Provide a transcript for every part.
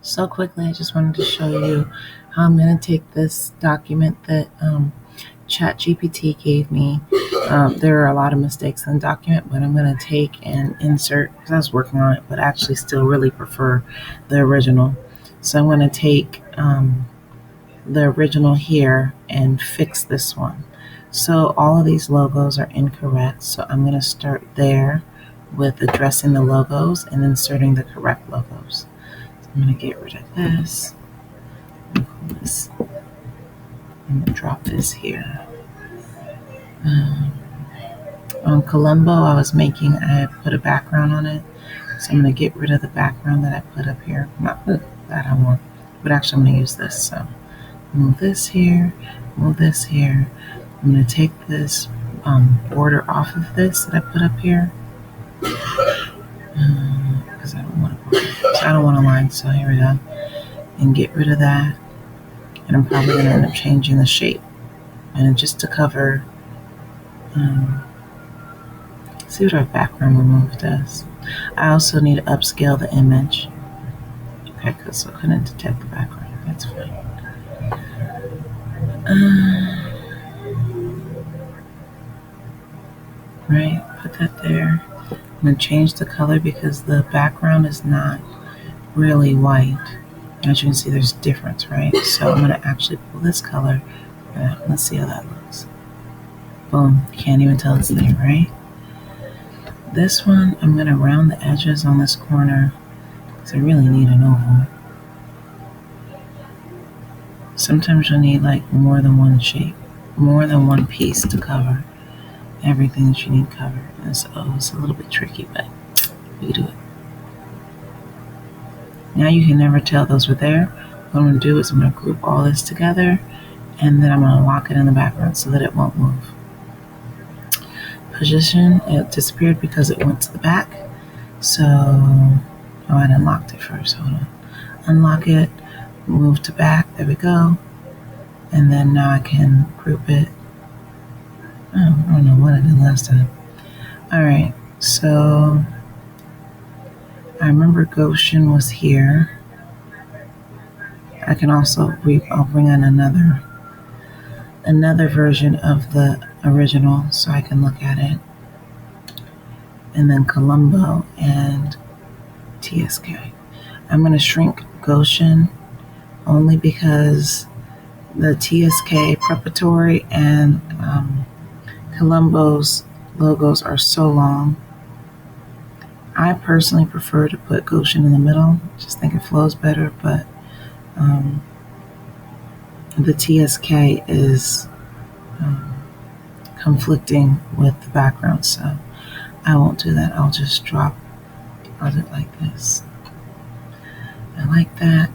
So quickly, I just wanted to show you how I'm going to take this document that ChatGPT gave me. There are a lot of mistakes in the document, but I'm going to take and insert, because I was working on it, but actually still really prefer the original. So I'm going to take the original here and fix this one. So all of these logos are incorrect, so I'm going to start there with addressing the logos and inserting the correct logos. I'm going to get rid of this. I'm going to drop this here. On Colombo, I put a background on it. So I'm going to get rid of the background that I put up here. Not that I want, but actually I'm going to use this. So move this here, move this here. I'm going to take this border off of this that I put up here. Because I don't want a border. So I don't want a line, so here we go. And get rid of that. And I'm probably going to end up changing the shape. And just to cover, see what our background remove does. I also need to upscale the image. Okay, so I couldn't detect the background. That's fine. Right, put that there. I'm going to change the color because the background is not really white. And as you can see, there's a difference, right? So I'm going to actually pull this color. Let's see how that looks. Boom, can't even tell it's there, right? This one, I'm going to round the edges on this corner because I really need an oval. Sometimes you'll need like more than one shape, more than one piece to cover everything that you need covered. And so it's a little bit tricky, but we do it. Now you can never tell those were there. What I'm going to do is I'm going to group all this together, and then I'm going to lock it in the background so that it won't move. Position, it disappeared because it went to the back. So, I unlocked it first. Hold on. Unlock it, move to back. There we go. And then now I can group it. Oh, I don't know what I did last time. All right, so I remember Goshen was here. I can also I'll bring in another version of the original so I can look at it. And then Colombo and TSK. I'm going to shrink Goshen only because the TSK preparatory and Colombo's logos are so long. I personally prefer to put Goshen in the middle. Just think it flows better, but the TSK is conflicting with the background, so I won't do that. I'll do it like this. I like that.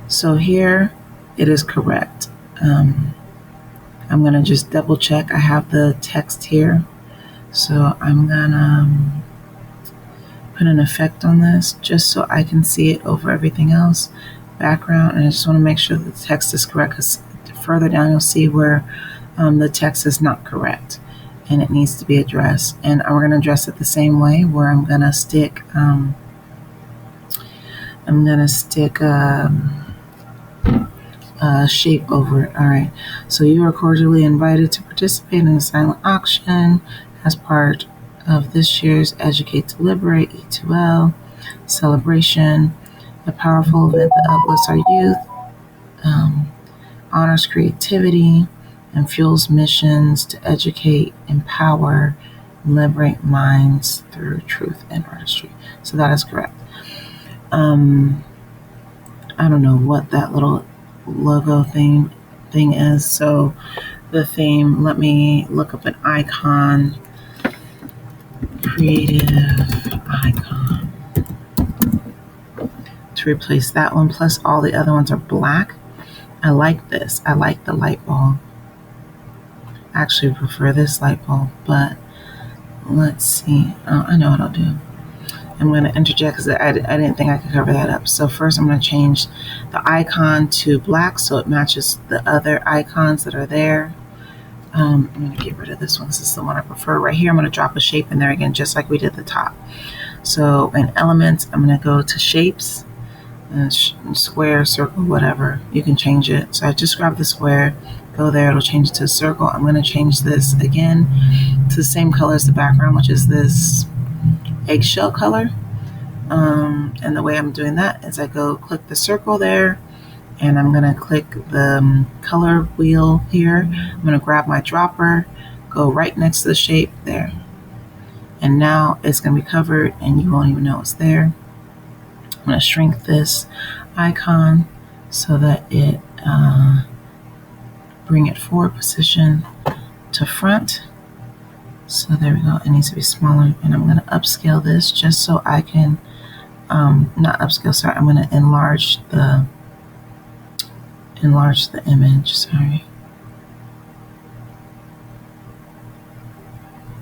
So here it is correct. I'm going to just double check. I have the text here. So I'm going to put an effect on this just so I can see it over everything else. Background, and I just want to make sure that the text is correct because further down you'll see where the text is not correct and it needs to be addressed. And we're going to address it the same way where I'm going to stick shape over it. All right. So you are cordially invited to participate in a silent auction as part of this year's Educate to Liberate E2L celebration, a powerful event that uplifts our youth, honors creativity, and fuels missions to educate, empower, and liberate minds through truth and artistry. So that is correct. I don't know what that little logo thing is. So the theme, let me look up an icon, creative icon, to replace that one, plus all the other ones are black. I like this. I like the light bulb. I actually prefer this light bulb, but let's see. I know what I'll do. I'm going to interject because I didn't think I could cover that up. So first I'm going to change the icon to black so it matches the other icons that are there. I'm going to get rid of this one. This is the one I prefer. Right here, I'm going to drop a shape in there again, just like we did the top. So in elements, I'm going to go to shapes. Square, circle, whatever. You can change it. So I just grab the square, go there, it'll change it to a circle. I'm going to change this again to the same color as the background, which is this eggshell color. And the way I'm doing that is I go click the circle there, and I'm going to click the color wheel here. I'm going to grab my dropper, go right next to the shape there. And now it's going to be covered and you won't even know it's there. I'm going to shrink this icon so that it bring it forward position to front. So there we go. It needs to be smaller, and I'm going to upscale this just so I can not upscale. Sorry, I'm going to enlarge the image. Sorry.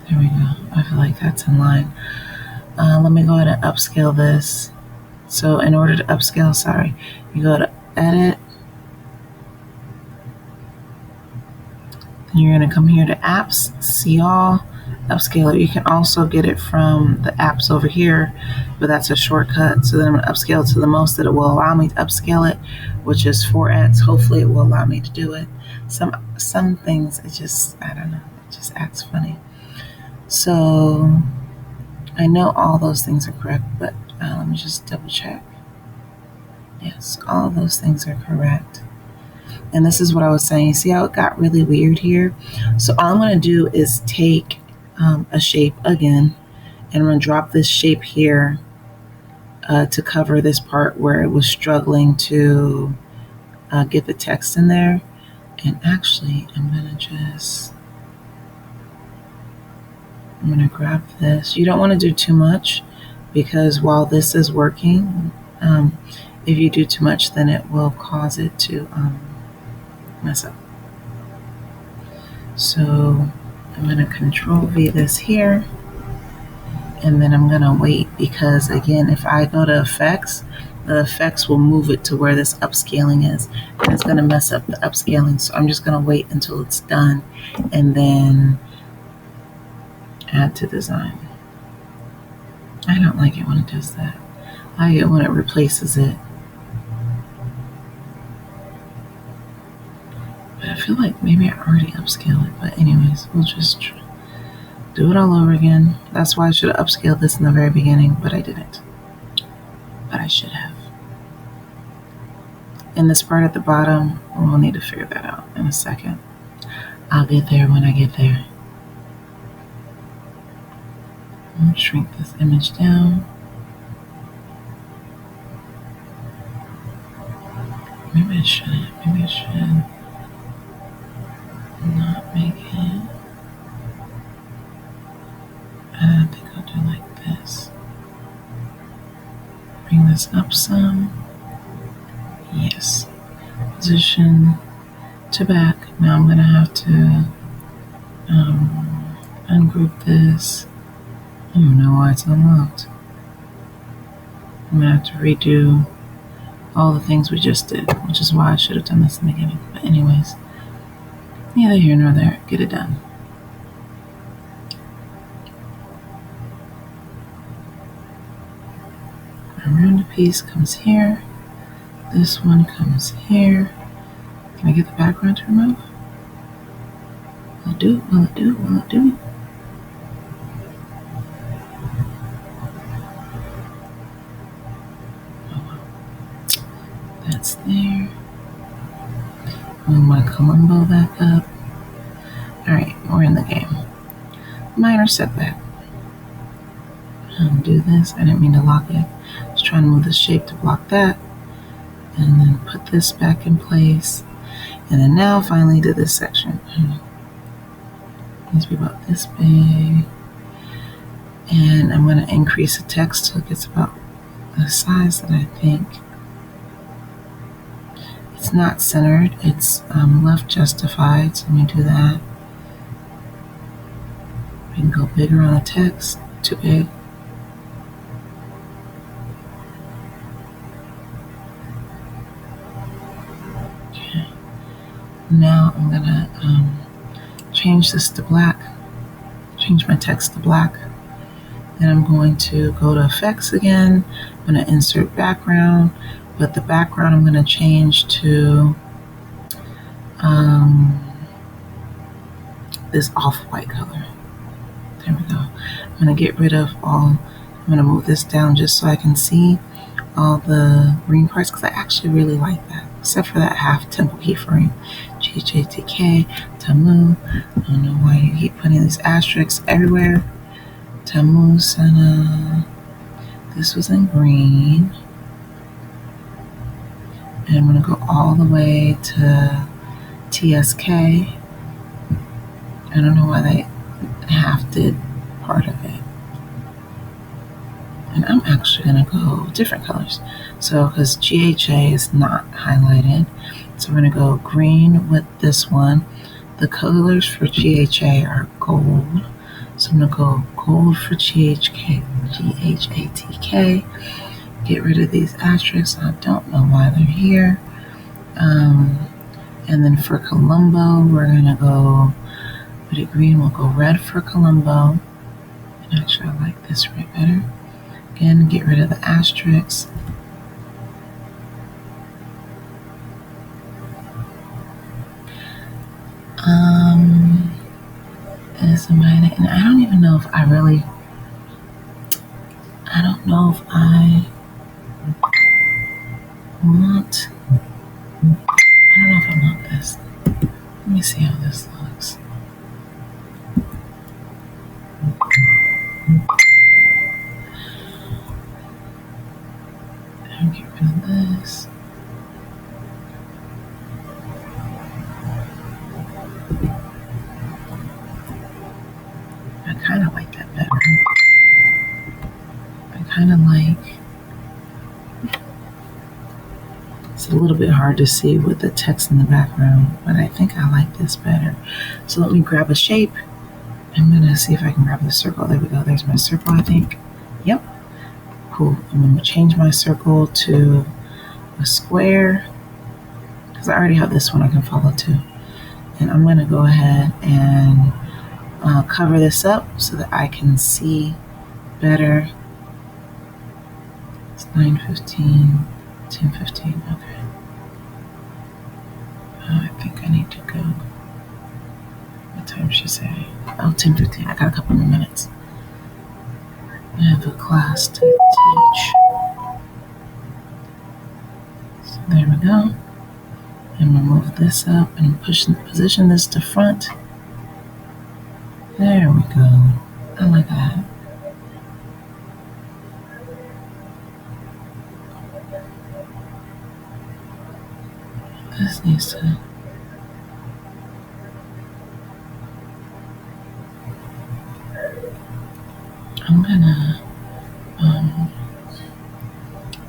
There we go. I feel like that's in line. Let me go ahead and upscale this. So in order to upscale, sorry, you go to edit. Then you're going to come here to apps, see all, upscaler. You can also get it from the apps over here, but that's a shortcut. So then I'm going to upscale to the most that it will allow me to upscale it, which is 4x. Hopefully it will allow me to do it. Some things, it just, I don't know, it just acts funny. So I know all those things are correct, but let me just double check. Yes, all of those things are correct. And this is what I was saying. You see how it got really weird here? So all I'm going to do is take a shape again, and I'm going to drop this shape here to cover this part where it was struggling to get the text in there. And actually, I'm going to grab this. You don't want to do too much, because while this is working, if you do too much, then it will cause it to mess up. So I'm going to Control V this here, and then I'm going to wait, because again, if I go to effects, the effects will move it to where this upscaling is, and it's going to mess up the upscaling. So I'm just going to wait until it's done, and then add to design. I don't like it when it does that. I like it when it replaces it. But I feel like maybe I already upscaled it. But anyways, we'll just do it all over again. That's why I should have upscaled this in the very beginning, but I didn't. But I should have. And this part at the bottom, we'll need to figure that out in a second. I'll get there when I get there. I'll shrink this image down. Maybe I shouldn't. Maybe I should not make it. I think I'll do like this. Bring this up some. Yes. Position to back. Now I'm going to have to ungroup this. I don't know why it's unlocked. I'm going to have to redo all the things we just did, which is why I should have done this in the beginning. But anyways, neither here nor there. Get it done. My rounded piece comes here. This one comes here. Can I get the background to remove? Will it do it? Will it do it? Will it do it? That's there. Move my Columbo back up. Alright, we're in the game. Minor setback. Undo this. I didn't mean to lock it. I was trying to move the shape to block that. And then put this back in place. And then now finally to this section. It needs to be about this big. And I'm going to increase the text till it gets about the size that I think. It's not centered, it's left justified, so let me do that. We can go bigger on the text, too big. Okay. Now I'm gonna change this to black, change my text to black. Then I'm going to go to effects again. I'm going to insert background. but the background I'm going to change to this off-white color. There we go. I'm going to get rid of I'm going to move this down just so I can see all the green parts, because I actually really like that, except for that half temple keyframe. GHATK, Tamu. I don't know why you keep putting these asterisks everywhere. Tamu Sana. This was in green. And I'm going to go all the way to TSK. I don't know why they half did part of it. And I'm actually going to go different colors. So, because GHA is not highlighted. So we're going to go green with this one. The colors for GHA are gold. So I'm going to go gold for GHATK. Get rid of these asterisks. I don't know why they're here. And then for Colombo, we're going to go put it green. We'll go red for Colombo. And actually, I like this red better. Again, get rid of the asterisks. And I don't even know if I don't know if I want this. Let me see how this looks. I'll get rid of this. I kind of like that better. It's a little bit hard to see with the text in the background, but I think I like this better. So let me grab a shape. I'm going to see if I can grab the circle. There we go. There's my circle, I think. Yep. Cool. I'm going to change my circle to a square, because I already have this one I can follow too. And I'm going to go ahead and cover this up so that I can see better. It's 9:15, 10:15. Okay. I think I need to go. What time should I say? 10:15. I got a couple more minutes. I have a class to teach. So there we go. And we'll move this up and position this to front. There we go. I like that. This needs to... I'm gonna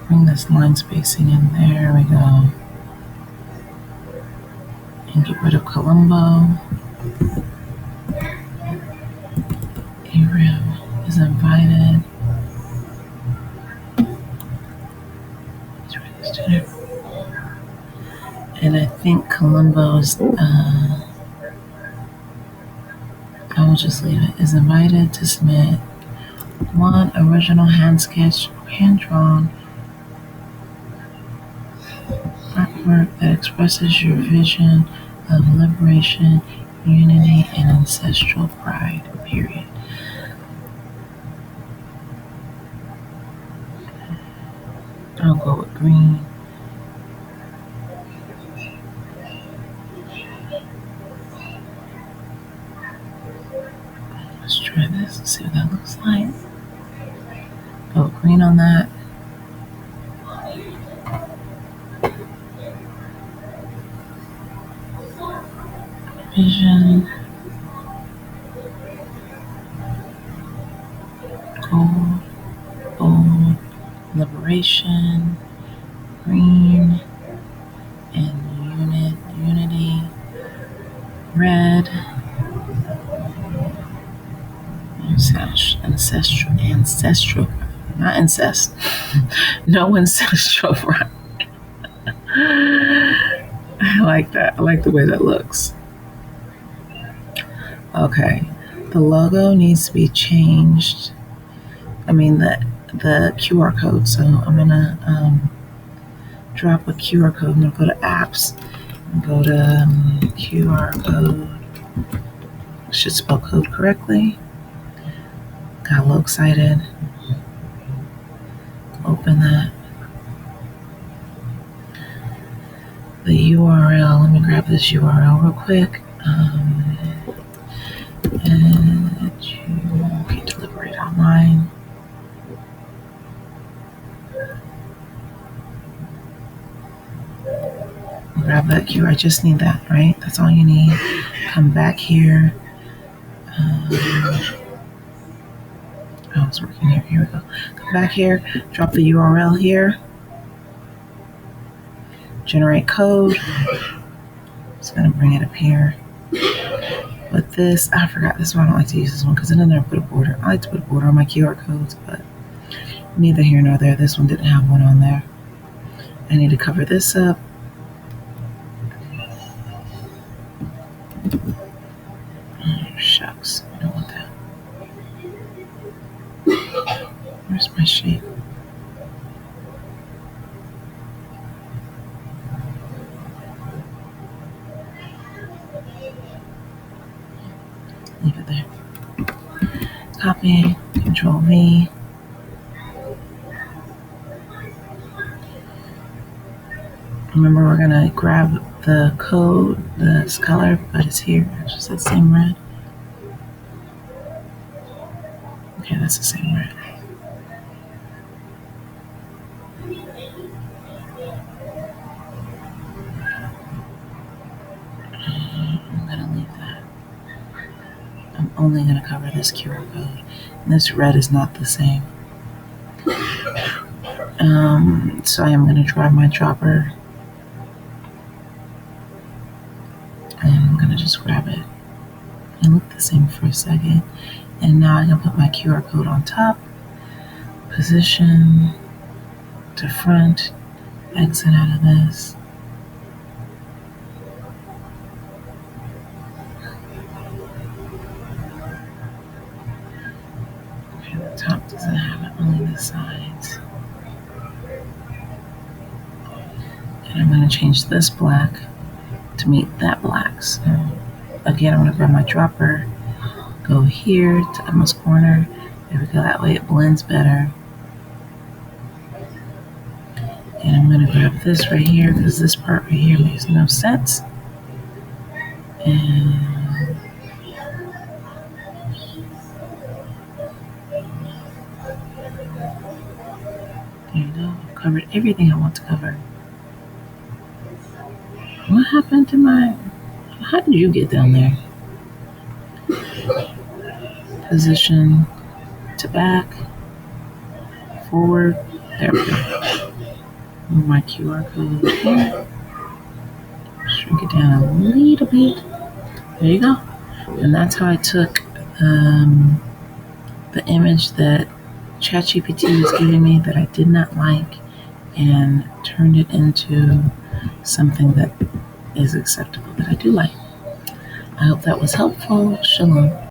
bring this line spacing in. There we go. And get rid of Colombo. Aram is invited. And I think Colombo is, I will just leave it, is invited to submit one original hand-drawn artwork that expresses your vision of liberation, unity, and ancestral pride, period. I'll go with green. Let's try this and see what that looks like. Go with green on that. Vision. Gold. Liberation. Green. And unity. Red. Ancestral. Not incest. No ancestral pride. I like that. I like the way that looks. Okay. The logo needs to be changed. I mean the QR code. So I'm gonna drop a QR code. I'm going to go to apps and go to QR code. Should spell code correctly. Got a little excited. Open that. The URL, let me grab this URL real quick. Okay, deliberate online. Grab that QR. I just need that, right? That's all you need. Come back here. It's working here. Here we go. Come back here. Drop the URL here. Generate code. It's going to bring it up here. But this, I forgot this one. I don't like to use this one because I didn't ever put a border. I like to put a border on my QR codes, but neither here nor there. This one didn't have one on there. I need to cover this up. Oh, shucks. I don't want that. Where's my shape? Leave it there. Copy, Control V. Remember, we're gonna grab the code, this color, but it's here. It's just that same red. Okay, that's the same red. I'm gonna leave that. I'm only gonna cover this QR code. And this red is not the same. So I am gonna drive my dropper. And I'm gonna just grab it. It looked the same for a second. And now I can put my QR code on top. Position to front. Exit out of this. Okay, the top doesn't have it, only the sides. And I'm going to change this black to meet that black. So again, I'm going to grab my dropper, go here to utmost corner. There we go, that way it blends better. And I'm going to grab this right here because this part right here makes no sense. And there you go. I've covered everything I want to cover. What happened to my... How did you get down there? Position to back. Forward. There we go. Move my QR code here. Shrink it down a little bit. There you go. And that's how I took the image that ChatGPT was giving me that I did not like and turned it into something that is acceptable, that I do like. I hope that was helpful. Shalom.